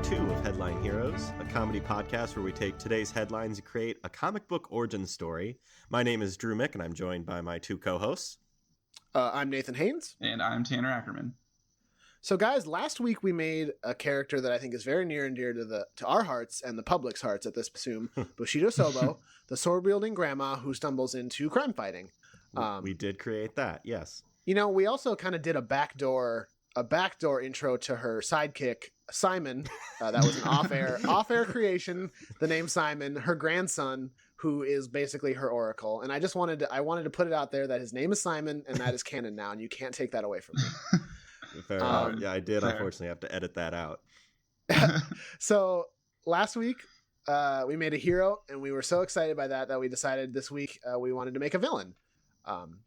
2 of Headline Heroes, a comedy podcast where we take today's headlines and create a comic book origin story. My name is Drew Mick, and I'm joined by my 2 co-hosts. I'm Nathan Haynes. And I'm Tanner Ackerman. So guys, last week we made a character that I think is very near and dear to our hearts and the public's hearts at this assume, Bushido Sobo, the sword-wielding grandma who stumbles into crime fighting. We did create that, yes. You know, we also kind of did a backdoor intro to her sidekick, Simon. That was an off-air creation. The name Simon, her grandson, who is basically her oracle. And I wanted to put it out there that his name is Simon, and that is canon now, and you can't take that away from me. Fair enough. Yeah, I did unfortunately have to edit that out. So last week we made a hero, and we were so excited by that we decided this week we wanted to make a villain.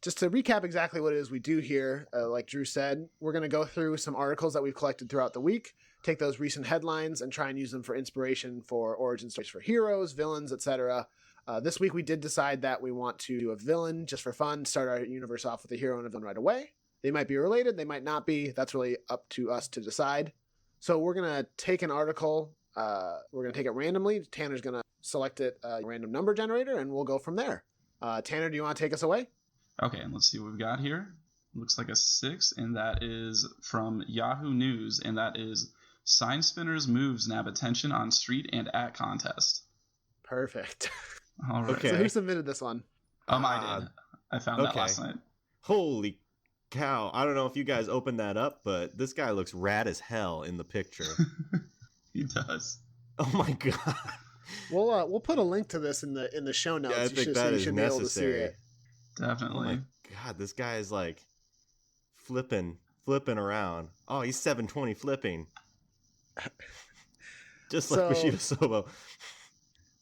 Just to recap exactly what it is we do here, like Drew said, we're going to go through some articles that we've collected throughout the week, take those recent headlines and try and use them for inspiration for origin stories for heroes, villains, etc. This week we did decide that we want to do a villain just for fun, start our universe off with a hero and a villain right away. They might be related, they might not be. That's really up to us to decide. So we're going to take an article, we're going to take it randomly. Tanner's going to select it, a random number generator, and we'll go from there. Tanner, do you want to take us away? Okay, and let's see what we've got here. Looks like a 6, and that is from Yahoo News, and that is Sign Spinners' moves nab attention on street and at contest. Perfect. All right. Okay. So who submitted this one? I did. I found that last night. Holy cow. I don't know if you guys opened that up, but this guy looks rad as hell in the picture. He does. Oh my god. We'll put a link to this in the show notes. Yeah, I think that is necessary. Definitely. Oh my god, this guy is like flipping around. Oh, he's 720 flipping. Just like Bushido Sobo.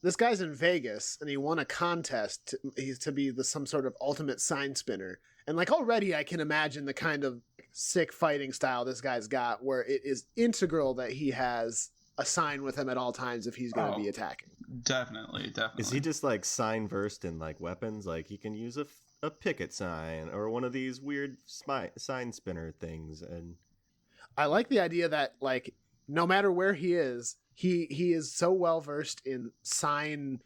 This guy's in Vegas, and he won a contest to be some sort of ultimate sign spinner. And like already I can imagine the kind of sick fighting style this guy's got, where it is integral that he has a sign with him at all times if he's going to be attacking. Definitely. Is he just like sign versed in like weapons? Like he can use a picket sign or one of these weird sign spinner things. And I like the idea that like no matter where he is so well versed in sign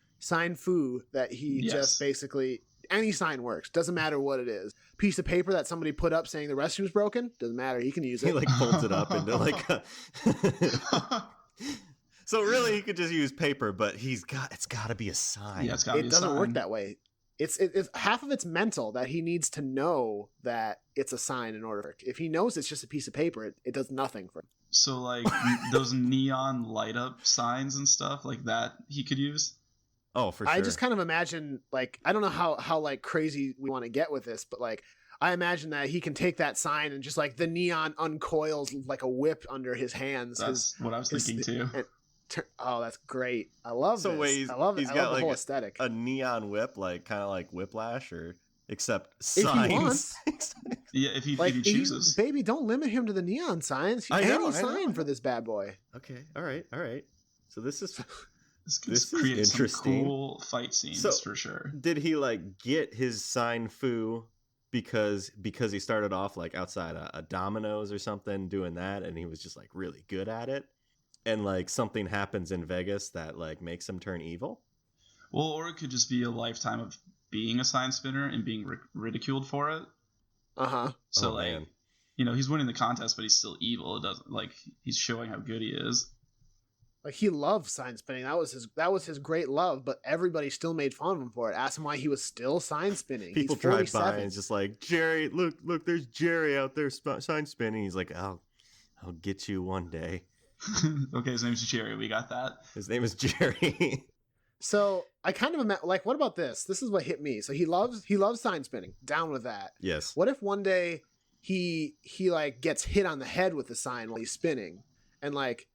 fu that he just basically any sign works. Doesn't matter what it is. Piece of paper that somebody put up saying the restroom's broken, doesn't matter. He can use it. He like folds it up into like a So really he could just use paper, but it's got to be a sign. Yeah, it's gotta be a sign. It doesn't work that way. It's half of it's mental that he needs to know that it's a sign in order. If he knows it's just a piece of paper, it does nothing for him. So like those neon light up signs and stuff like that he could use. Oh, for sure. I just kind of imagine, like, I don't know how like crazy we want to get with this, but like I imagine that he can take that sign and just like the neon uncoils like a whip under his hands. That's what I was thinking too. Oh, that's great. I love this. I love it. He's I got love like the whole aesthetic. A neon whip, like kind of like Whiplash, or except signs. If he wants. Yeah, if he chooses. Baby, don't limit him to the neon signs. Any sign for this bad boy. Okay, all right. So this is interesting. Some cool fight scenes for sure. Did he like get his sign fu because he started off like outside a Domino's or something doing that, and he was just like really good at it? And like something happens in Vegas that like makes him turn evil? Well, or it could just be a lifetime of being a sign spinner and being ridiculed for it. So man. He's winning the contest, but he's still evil. It doesn't like he's showing how good he is. Like he loves sign spinning. That was his great love, but everybody still made fun of him for it. Asked him why he was still sign spinning. People drive by and it's just like, Jerry, look, there's Jerry out there sign spinning. He's like, I'll get you one day. Okay, his name's Jerry. We got that. His name is Jerry. So I kind of like, what about this? This is what hit me. So he loves sign spinning. Down with that. Yes. What if one day he like gets hit on the head with the sign while he's spinning, and like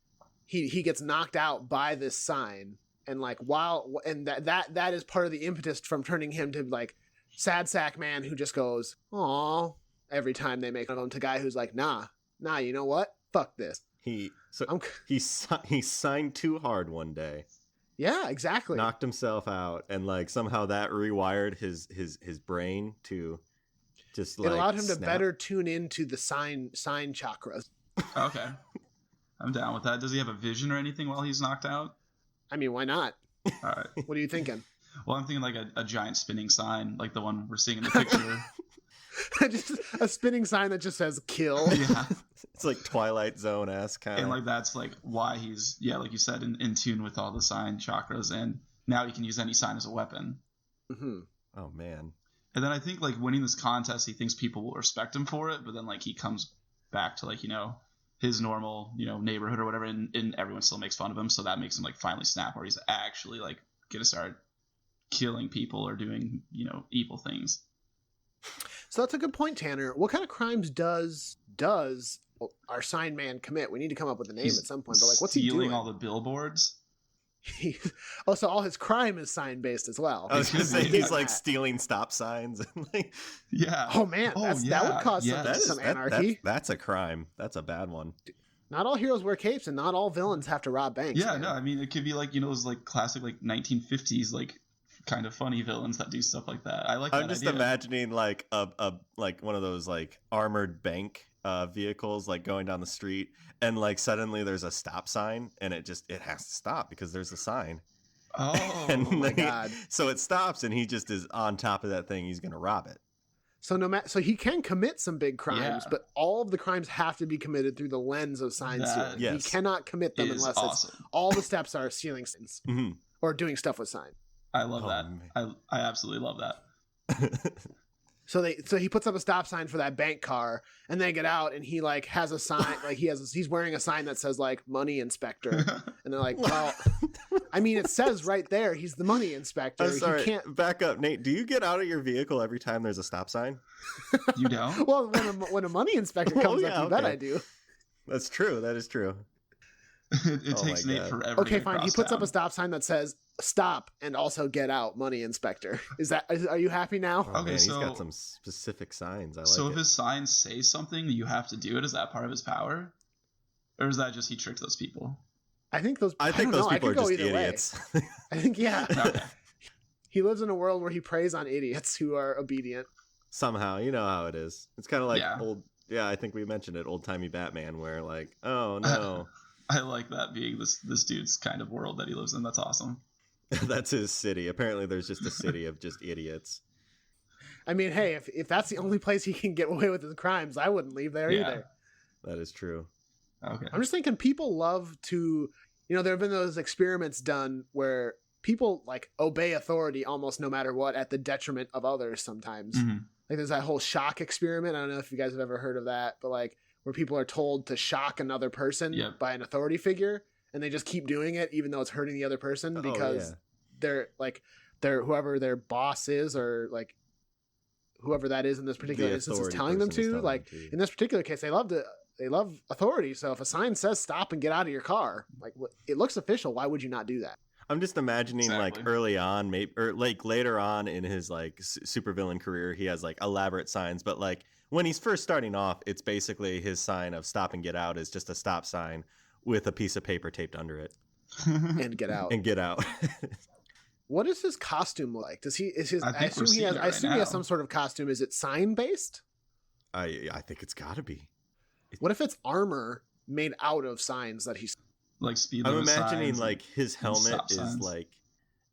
he gets knocked out by this sign, and like that is part of the impetus from turning him to like sad sack man who just goes "Aw" every time they make fun of him, to guy who's like nah, you know what? Fuck this. He signed too hard one day. Yeah, exactly. Knocked himself out, and like somehow that rewired his brain to just like it allowed him snap. to better tune into the sign chakras. Okay. I'm down with that. Does he have a vision or anything while he's knocked out? I mean, why not? All right. What are you thinking? Well, I'm thinking like a giant spinning sign, like the one we're seeing in the picture. Just a spinning sign that just says "kill." Yeah. It's like Twilight Zone-esque kind of. And like that's like why he's, like you said, in tune with all the sign chakras, and now he can use any sign as a weapon. Mm-hmm. Oh man. And then I think like winning this contest, he thinks people will respect him for it, but then like he comes back to like, his normal, neighborhood or wwhatever, and everyone still makes fun of him, so that makes him like finally snap, where he's actually like gonna start killing people or doing, evil things. So that's a good point, Tanner. What kind of crimes does our sign man commit? We need to come up with a name at some point. But like, what's he doing? Stealing all the billboards. So all his crime is sign based as well. I was gonna say he's like stealing stop signs and like. Yeah. Oh man, that would cause some anarchy. That's a crime. That's a bad one. Not all heroes wear capes, and not all villains have to rob banks. Yeah, man. no, I mean it could be like those like classic like 1950s like kind of funny villains that do stuff like that. I like. I'm just imagining like a like one of those like armored bank vehicles like going down the street, and like suddenly there's a stop sign, and it has to stop because there's a sign. Oh, and my God! So it stops, and he just is on top of that thing. He's gonna rob it. So he can commit some big crimes, but all of the crimes have to be committed through the lens of sign stealing. Yes. He cannot commit them unless awesome. all the steps are stealing signs or doing stuff with sign. I love that. I absolutely love that. So he puts up a stop sign for that bank car, and they get out, and he like has a sign, like he's wearing a sign that says like "Money Inspector," and they're like, well, I mean, it says right there he's the money inspector. I'm sorry, he can't back up, Nate. Do you get out of your vehicle every time there's a stop sign? You don't? Well, when a money inspector comes up, you bet I do. That's true. That is true. It takes Nate forever. Okay, fine. He puts up a stop sign that says "Stop" and also "Get out, Money Inspector." Are you happy now? Oh, okay, man, so he's got some specific signs. I like so if his signs say something, you have to do it. Is that part of his power, or is that just he tricked those people? I think those people are just idiots. I think Okay. He lives in a world where he preys on idiots who are obedient. Somehow, you know how it is. It's kind of like old. Yeah, I think we mentioned it. Old-timey Batman, where like, oh no. I like that being this dude's kind of world that he lives in. That's awesome. That's his city. Apparently, there's just a city of just idiots. I mean, hey, if that's the only place he can get away with his crimes, I wouldn't leave there either. That is true. Okay. I'm just thinking people love to, there have been those experiments done where people like obey authority almost no matter what at the detriment of others sometimes. Mm-hmm. Like there's that whole shock experiment. I don't know if you guys have ever heard of that, but like where people are told to shock another person by an authority figure, and they just keep doing it even though it's hurting the other person because they're whoever their boss is, or like whoever that is in this particular instance is telling them to. Like in this particular case, they love authority. So if a sign says stop and get out of your car, like it looks official, why would you not do that? I'm just imagining like early on, maybe, or like later on in his like supervillain career, he has like elaborate signs, but like when he's first starting off, it's basically his sign of stop and get out is just a stop sign with a piece of paper taped under it. And get out. And get out. What is his costume like? I assume he has some sort of costume. Is it sign based? I think it's gotta be. What if it's armor made out of signs that he's like speed I'm limit imagining signs like his helmet is signs. like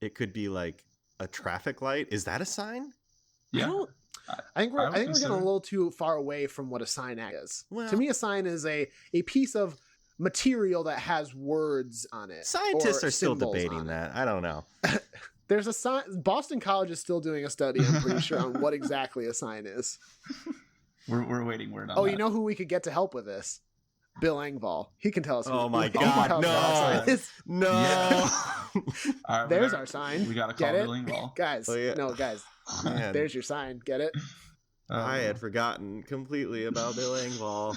it could be like a traffic light. Is that a sign? Yeah. I think we're getting a little too far away from what a sign is. Well, to me, a sign is a piece of material that has words on it. Scientists are still debating that. I don't know. There's a sign. Boston College is still doing a study, I'm pretty sure, on what exactly a sign is. We're waiting word on that. Oh, you know who we could get to help with this? Bill Engvall. He can tell us. Oh my God! No. Yeah. Right, there's our sign. We gotta call Bill Engvall, guys. No, guys. Man. There's your sign. Get it? I had forgotten completely about Bill Engvall.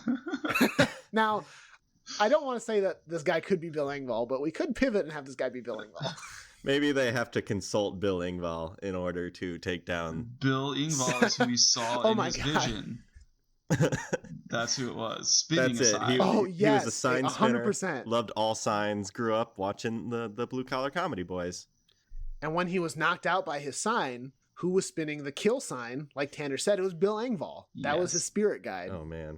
Now, I don't want to say that this guy could be Bill Engvall, but we could pivot and have this guy be Bill Engvall. Maybe they have to consult Bill Engvall in order to take down. Bill Engvall is who we saw in his vision. That's who it was. Spinning That's a it. sign. He was a sign spinner. 100%. Loved all signs. Grew up watching the Blue Collar Comedy Boys. And when he was knocked out by his sign, who was spinning the kill sign? Like Tanner said, it was Bill Engvall. That was his spirit guide. Oh man.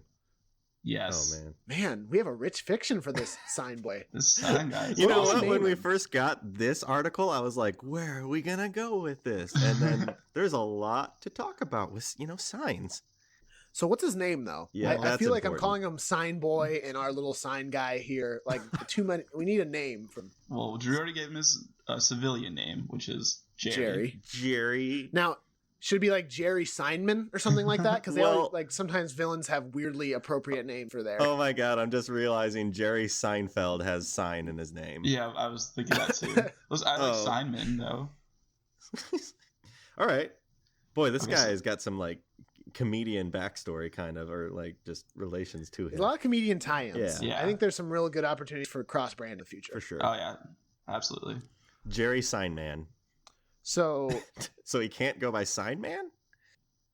Yes. Oh man. Man, we have a rich fiction for this sign boy. This sign guy. You know was what? the When name we of him? first got this article, I was like, "Where are we gonna go with this?" And then there's a lot to talk about with signs. So what's his name though? Yeah, I that's feel like important. I'm calling him Sign Boy and our little sign guy here. Like too many. We need a name from Well, Drew already gave him his civilian name, which is Jerry. Jerry. Now, should it be like Jerry Seinman or something like that? Because they Well- always, like sometimes villains have weirdly appropriate name for their. Oh my god! I'm just realizing Jerry Seinfeld has sign in his name. Yeah, I was thinking that too. I like Oh. Signman though. All right, boy, this Okay, guy so- has got some like comedian backstory, kind of, or like just relations to There's him a lot of comedian tie-ins. Yeah. Yeah. I think there's some real good opportunities for cross brand in the future. for sure. Oh yeah, absolutely. Jerry Signman. So So he can't go by Signman?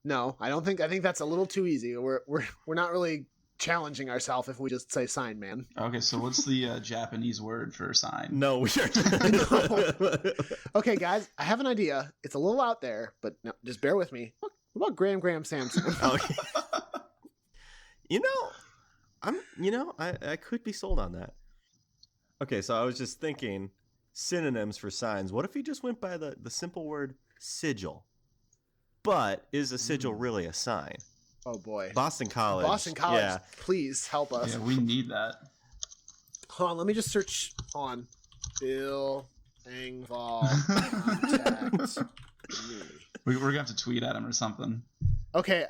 no, I don't think. I think that's a little too easy. We're not really challenging ourselves if we just say sign man. Okay, so what's the Japanese word for sign? No, we are. Okay, guys, I have an idea. It's a little out there, but no, just bear with me. What about Graham Samson? Oh, I could be sold on that. Okay, so I was just thinking synonyms for signs. What if he just went by the simple word sigil? But is a sigil really a sign? Oh boy, Boston College. Boston College, Yeah. please help us. Yeah, we need that. Hold on, let me just search on Bill Engvall contact me. We're gonna have to tweet at him or something. Okay,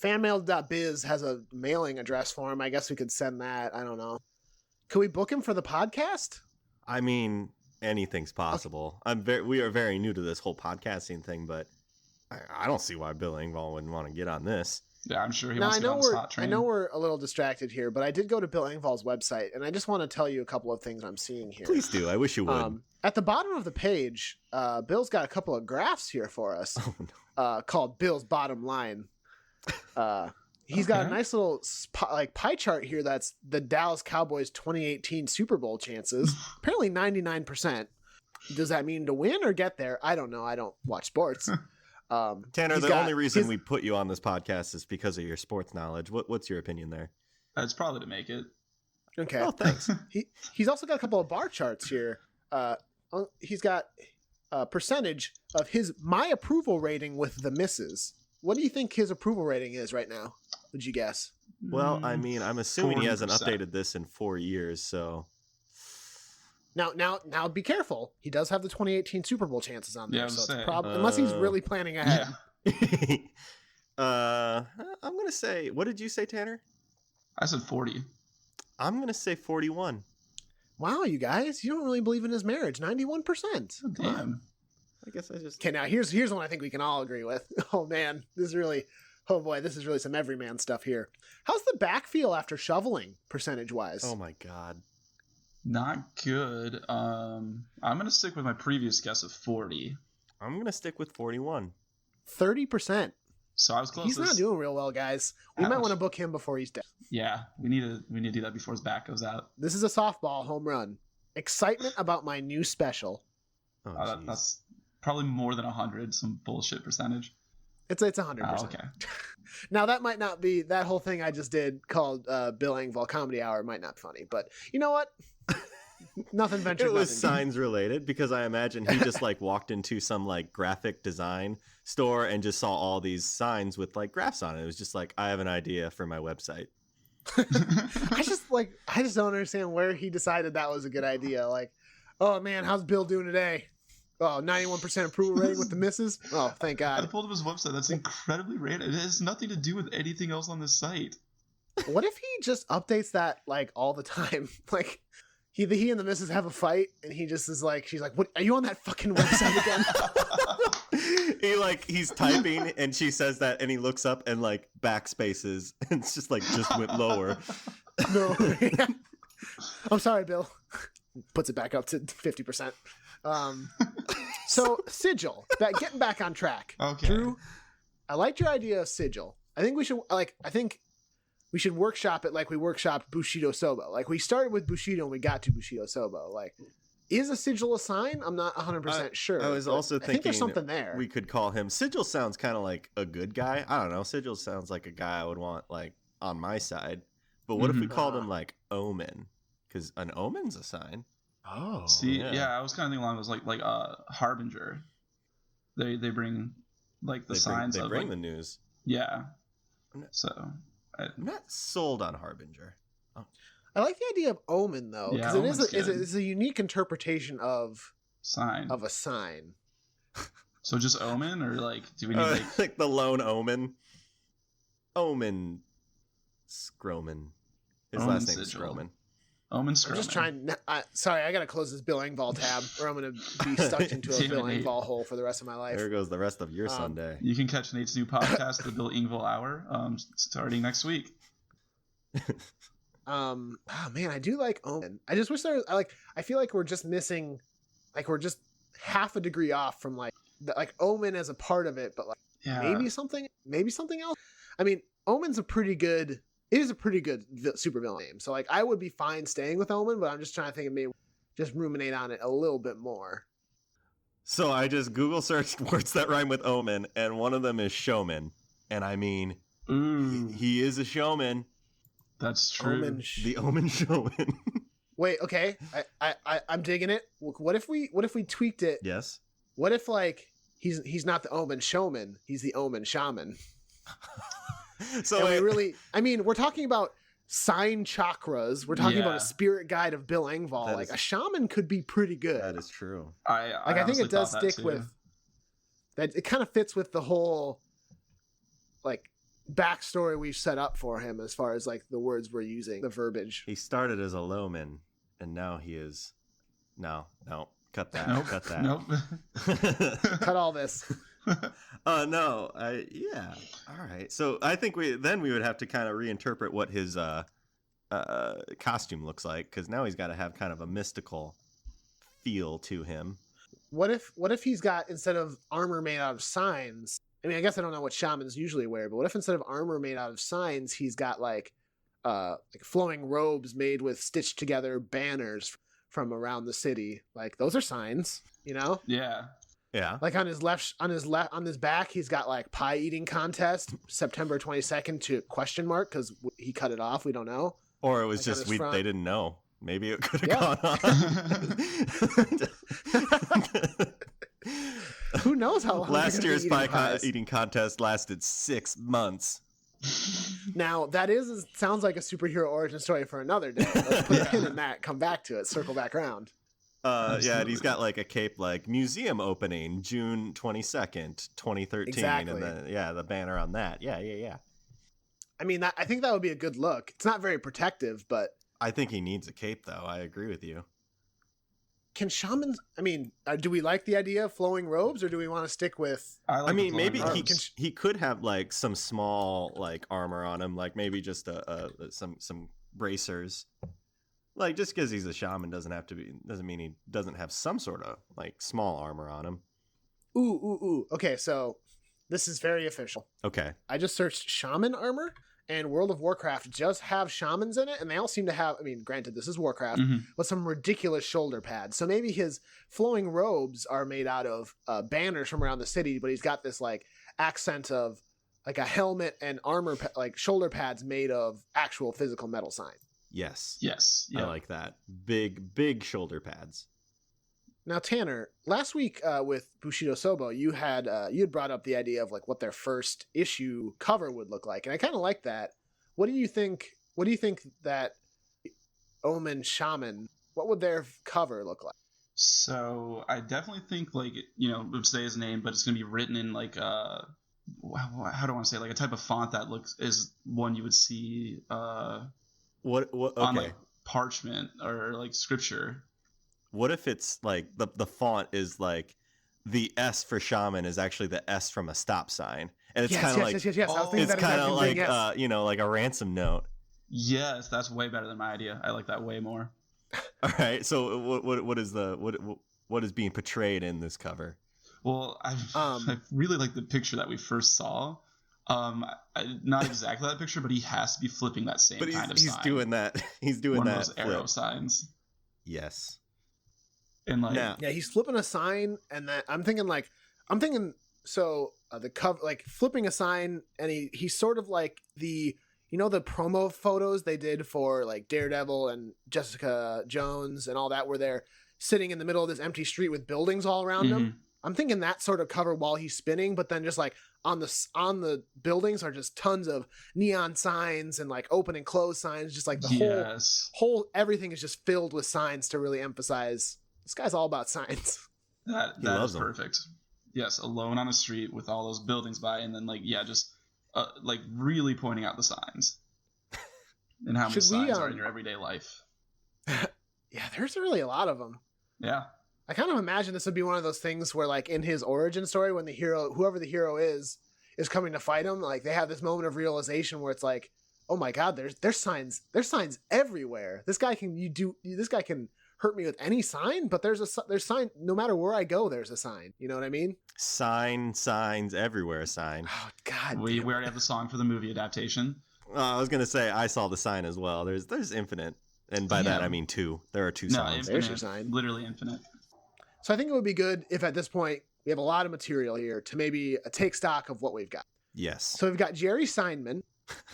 fanmail.biz has a mailing address for him. I guess we could send that. I don't know. Could we book him for the podcast? I mean, anything's possible. We are very new to this whole podcasting thing, but I don't see why Bill Engvall wouldn't want to get on this. Yeah, I'm sure he Now wants I to get know on this we're hot train. we're a little distracted here, but I did go to Bill Engvall's website, and I just want to tell you a couple of things I'm seeing here. Please do. I wish you would. At the bottom of the page, Bill's got a couple of graphs here for us, Oh, no. called Bill's Bottom Line. He's got a Okay. nice little pie chart here. That's the Dallas Cowboys 2018 Super Bowl chances. Apparently 99%. Does that mean to win or get there? I don't know. I don't watch sports. Tanner, he's the got only reason his- we put you on this podcast is because of your sports knowledge. What's your opinion there? It's probably to make it. Okay. Oh, thanks. He's also got a couple of bar charts here. He's got a percentage of his my approval rating with the misses. What do you think his approval rating is right now? Would you guess? Well, I mean, I'm assuming he hasn't 40%. updated this in 4 years, so Now, be careful. He does have the 2018 Super Bowl chances on there, Yeah, I was so it's a saying. problem. Unless he's really planning ahead. Yeah. I'm gonna say. What did you say, Tanner? I said 40. I'm gonna say 41. Wow, you guys, you don't really believe in his marriage. 91%. Oh, damn. I guess I just. Okay, now here's one I think we can all agree with. Oh man, this is really some everyman stuff here. How's the back feel after shoveling, percentage wise? Oh my god. Not good. I'm gonna stick with my previous guess of 40. I'm gonna stick with 41. 30%. So I was close. He's not doing real well, guys. We might want to book him before he's dead. Yeah, we need to do that before his back goes out. This is a softball home run. Excitement about my new special. Oh, jeez. That's probably more than 100. Some bullshit percentage. It's 100%. Oh, okay. Now that might not be that whole thing I just did called Bill Engvall Comedy Hour might not be funny, but you know what? Nothing ventured. It was nothing signs related because I imagine he just like walked into some like graphic design store and just saw all these signs with like graphs on it. It was just like, I have an idea for my website. I just don't understand where he decided that was a good idea. Like, oh man, how's Bill doing today? Oh, 91% approval rating with the misses. Oh, thank I God. pulled up his website. That's incredibly rare. It has nothing to do with anything else on this site. What if he just updates that like all the time? Like he and the missus have a fight and he just is like, she's like, what, are you on that fucking website again? He's typing and she says that and he looks up and like backspaces and it's just like just went lower. No. I'm sorry, Bill. Puts it back up to 50%. So sigil, getting back on track. Okay. Drew, I liked your idea of sigil. I think we should workshop it like we workshopped Bushido Sobo. Like we started with Bushido and we got to Bushido Sobo. Like, is a sigil a sign? I'm not 100% sure. I was but also I think there's thinking something there. we could call him Sigil. Sounds kind of like a good guy. I don't know. Sigil sounds like a guy I would want like on my side. But what if we called him like Omen? Because an omen's a sign. Oh, see, yeah, I was kind of thinking along those like Harbinger. They bring like the signs. They of, bring like, the news. Yeah. So I'm not sold on Harbinger. Oh. I like the idea of omen though, because it's a unique interpretation of sign of a sign. So just omen, or like do we need like the lone omen? Omen Scroman. His Omen last name is Sigil. Scroman. Omen Scroman. I'm just trying. Sorry, I gotta close this Bill Engvall tab, or I'm gonna be stuck into a Bill Engvall hole for the rest of my life. There goes the rest of your Sunday. You can catch Nate's new podcast, the Bill Engvall Hour, starting next week. Oh man, I do like Omen. I just wish there was, I feel like we're just missing, like we're just half a degree off from like Omen as a part of it, but like maybe something else. I mean, Omen's it is a pretty good supervillain name. So like I would be fine staying with Omen, but I'm just trying to think of maybe just ruminate on it a little bit more. So I just Google searched words that rhyme with Omen, and one of them is showman. And I mean, he is a showman. That's true. The Omen showman. Wait, okay. I'm digging it. What if we tweaked it? Yes. What if like he's not the Omen showman, he's the Omen shaman? So we're talking about sign chakras. We're talking about a spirit guide of Bill Engvall. A shaman could be pretty good. That is true. I think it does stick with that. It kind of fits with the whole like backstory we've set up for him as far as like the words we're using, the verbiage. He started as a lowman, and now he is. No, cut that. Nope. Cut that. Nope. Cut all this. No, yeah. All right. So I think we would have to kind of reinterpret what his costume looks like, because now he's got to have kind of a mystical feel to him. What if he's got, instead of armor made out of signs? I mean, I guess I don't know what shamans usually wear, but what if instead of armor made out of signs, he's got like flowing robes made with stitched together banners from around the city? Like those are signs, you know? Yeah. Yeah. Like on his back, he's got like pie eating contest, September 22nd to ? Because he cut it off. We don't know. Or it was like just they didn't know. Maybe it could have gone on. Who knows how long last year's pie eating contest lasted 6 months. Now that sounds like a superhero origin story for another day. Let's put a pin in that. Come back to it. Circle back around. Yeah, and he's got like a cape like museum opening June 22nd, 2013. Exactly. And then, the banner on that. Yeah. I mean, I think that would be a good look. It's not very protective, but I think he needs a cape, though. I agree with you. Can shamans? I mean, do we like the idea of flowing robes, or do we want to stick with? I mean, maybe he could have like some small like armor on him, like maybe just some bracers. Like just because he's a shaman doesn't mean he doesn't have some sort of like small armor on him. Ooh. Okay, so this is very official. Okay. I just searched shaman armor, and World of Warcraft just have shamans in it, and they all seem to have, I mean, granted, this is Warcraft, but some ridiculous shoulder pads. So maybe his flowing robes are made out of banners from around the city, but he's got this like accent of like a helmet and armor, like shoulder pads made of actual physical metal signs. Yes. Yeah. I like that. Big shoulder pads. Now, Tanner, last week with Bushido Sobo, you had brought up the idea of like what their first issue cover would look like, and I kind of like that. What do you think that Omen Shaman? What would their cover look like? So I definitely think like we'll say his name, but it's gonna be written in like how do I want to say, like a type of font that is one you would see What okay. on like parchment or like scripture. What if it's like the font is like the S for shaman is actually the S from a stop sign, and it's kind of like it's kind of like like a ransom note. Yes, that's way better than my idea. I like that way more. All right, so what is being portrayed in this cover? Well, I really like the picture that we first saw. Not exactly that picture, but he has to be flipping that same kind of sign. He's doing that. He's doing one that. Of those arrow signs. Yes. And like, yeah, he's flipping a sign, and that I'm thinking so the cover, like flipping a sign, and he's sort of like the you know, the promo photos they did for like Daredevil and Jessica Jones and all that, where they're sitting in the middle of this empty street with buildings all around them. I'm thinking that sort of cover while he's spinning, but then just like on the buildings are just tons of neon signs and like open and close signs. Just like the whole everything is just filled with signs to really emphasize this guy's all about signs. That is perfect. Yes, alone on a street with all those buildings by, and then like just like really pointing out the signs and how many signs are in your everyday life. Yeah, there's really a lot of them. Yeah. I kind of imagine this would be one of those things where, like, in his origin story, when the hero, whoever the hero is coming to fight him, like, they have this moment of realization where it's like, oh my God, there's signs everywhere. This guy can hurt me with any sign, but there's sign no matter where I go. There's a sign. You know what I mean? Signs everywhere. Sign. Oh God. We already have the song for the movie adaptation. I was gonna say I saw the sign as well. There's infinite, and by that I mean 2. There are 2 signs. There's your sign. Literally infinite. So I think it would be good if at this point we have a lot of material here to maybe take stock of what we've got. Yes. So we've got Jerry Seinman.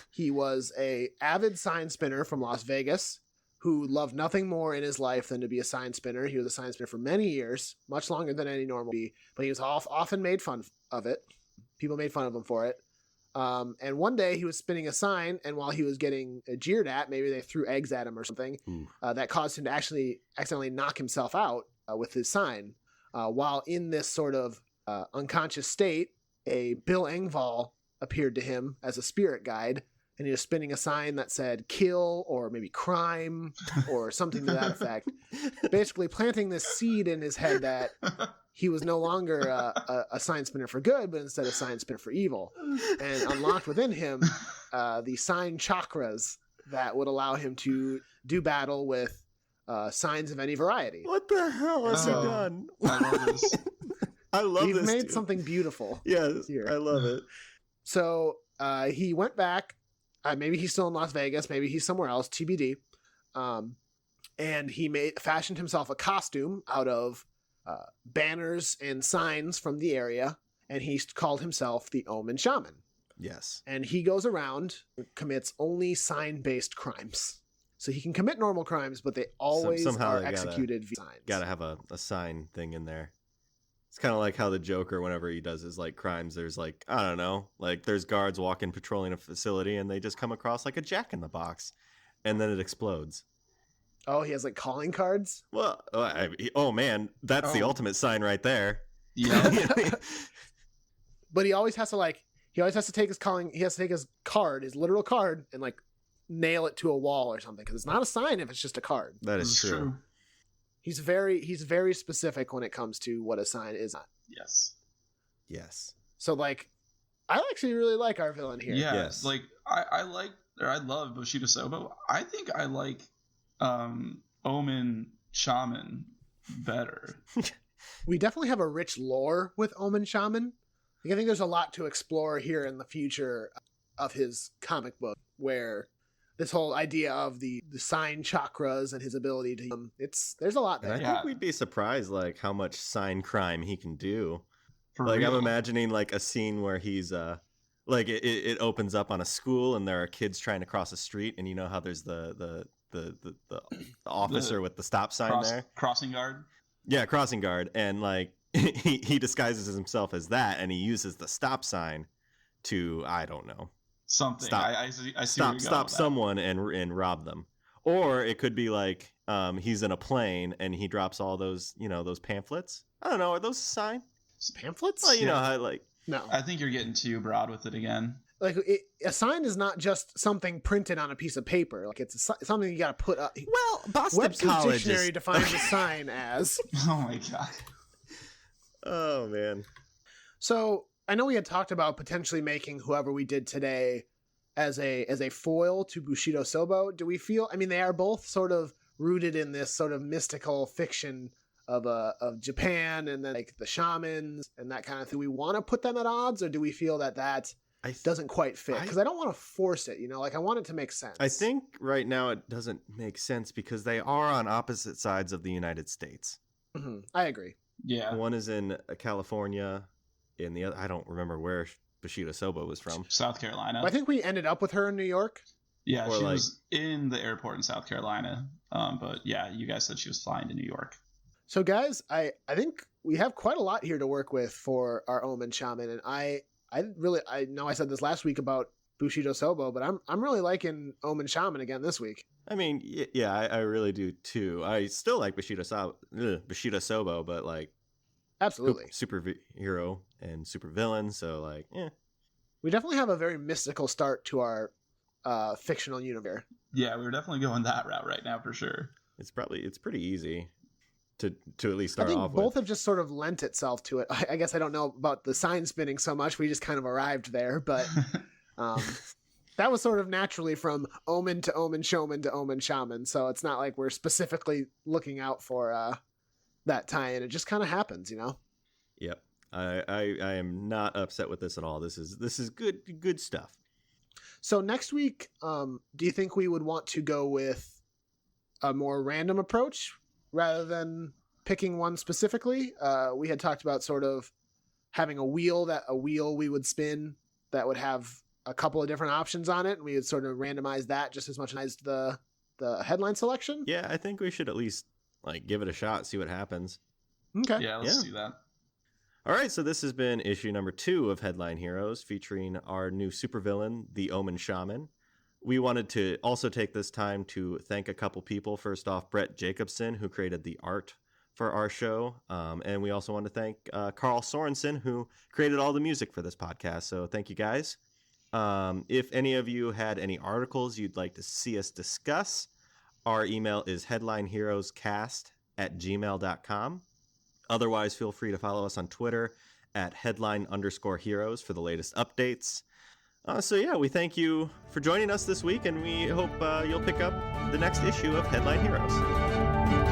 He was a avid sign spinner from Las Vegas who loved nothing more in his life than to be a sign spinner. He was a sign spinner for many years, much longer than any normal bee, but he was often made fun of it. People made fun of him for it. And one day he was spinning a sign, and while he was getting jeered at, maybe they threw eggs at him or something, that caused him to actually accidentally knock himself out with his sign. While in this sort of unconscious state, a Bill Engvall appeared to him as a spirit guide, and he was spinning a sign that said kill or maybe crime or something to that effect, basically planting this seed in his head that he was no longer a sign spinner for good, but instead a sign spinner for evil, and unlocked within him the sign chakras that would allow him to do battle with signs of any variety. What the hell has he done? I love this. I love We've this. made something beautiful. Yes, here. I love it. So he went back. Maybe he's still in Las Vegas. Maybe he's somewhere else. TBD. And he fashioned himself a costume out of banners and signs from the area, and he called himself the Omen Shaman. Yes. And he goes around, commits only sign-based crimes. So he can commit normal crimes, but they always are executed via signs. Gotta have a sign thing in there. It's kind of like how the Joker, whenever he does his like crimes, there's like, I don't know, like there's guards walking patrolling a facility and they just come across like a Jack in the Box, and then it explodes. Oh, he has like calling cards? Well, oh man, that's the ultimate sign right there. Yeah. But he always has to take his card, his literal card, and like nail it to a wall or something, because it's not a sign if it's just a card. That is true. He's very specific when it comes to what a sign is not. Yes. So like, I actually really like our villain here. Yeah. Yes. Like I love Bushido Sobo. I think I like Omen Shaman better. We definitely have a rich lore with Omen Shaman. I think there's a lot to explore here in the future of his comic book, where this whole idea of the sign chakras and his ability to there's a lot there. And I think we'd be surprised like how much sign crime he can do. For like real. I'm imagining like a scene where he's like it opens up on a school and there are kids trying to cross a street, and you know how there's the officer with the stop sign there, crossing guard. Yeah, crossing guard, and like he disguises himself as that, and he uses the stop sign to, I don't know, something. I see stop someone and rob them. Or it could be like he's in a plane and he drops all those those pamphlets. I don't know, are those a sign? Pamphlets? Well, you know how like no. I think you're getting too broad with it again. Like a sign is not just something printed on a piece of paper. Like it's something you got to put up. Well, Boston Webster's College Dictionary defines a sign as. Oh my god. Oh man. So I know we had talked about potentially making whoever we did today as a foil to Bushido Sobo. Do we feel? I mean, they are both sort of rooted in this sort of mystical fiction of Japan, and then like the shamans and that kind of thing. We want to put them at odds, or do we feel that doesn't quite fit? Because I don't want to force it. Like I want it to make sense. I think right now it doesn't make sense because they are on opposite sides of the United States. Mm-hmm. I agree. Yeah. One is in California, and the other, I don't remember where Bushido Sobo was from. South Carolina. I think we ended up with her in New York. Yeah, she was in the airport in South Carolina. But yeah, you guys said she was flying to New York. So guys, I think we have quite a lot here to work with for our Omen Shaman, and I know I said this last week about Bushido Sobo, but I'm really liking Omen Shaman again this week. I mean, yeah, I really do too. I still like Bushido Sobo, but like, absolutely superhero and supervillain. So like, yeah, we definitely have a very mystical start to our fictional universe. Yeah, we're definitely going that route right now for sure. It's pretty easy to at least start off with. I think both have just sort of lent itself to it. I guess I don't know about the sign spinning so much. We just kind of arrived there, but that was sort of naturally from Omen to Omen Showman to Omen Shaman. So it's not like we're specifically looking out for that tie-in. It just kind of happens, you know? Yep. I am not upset with this at all. This is good stuff. So next week, do you think we would want to go with a more random approach rather than picking one specifically? We had talked about sort of having a wheel we would spin that would have a couple of different options on it, and we would sort of randomize that just as much as the headline selection. Yeah, I think we should at least like give it a shot, see what happens. Okay. Yeah, let's do that. All right, so this has been issue number 2 of Headline Heroes, featuring our new supervillain, the Omen Shaman. We wanted to also take this time to thank a couple people. First off, Brett Jacobson, who created the art for our show. And we also want to thank Carl Sorensen, who created all the music for this podcast. So thank you, guys. If any of you had any articles you'd like to see us discuss, our email is headlineheroescast@gmail.com. Otherwise, feel free to follow us on Twitter at headline_heroes for the latest updates. So yeah, we thank you for joining us this week, and we hope you'll pick up the next issue of Headline Heroes.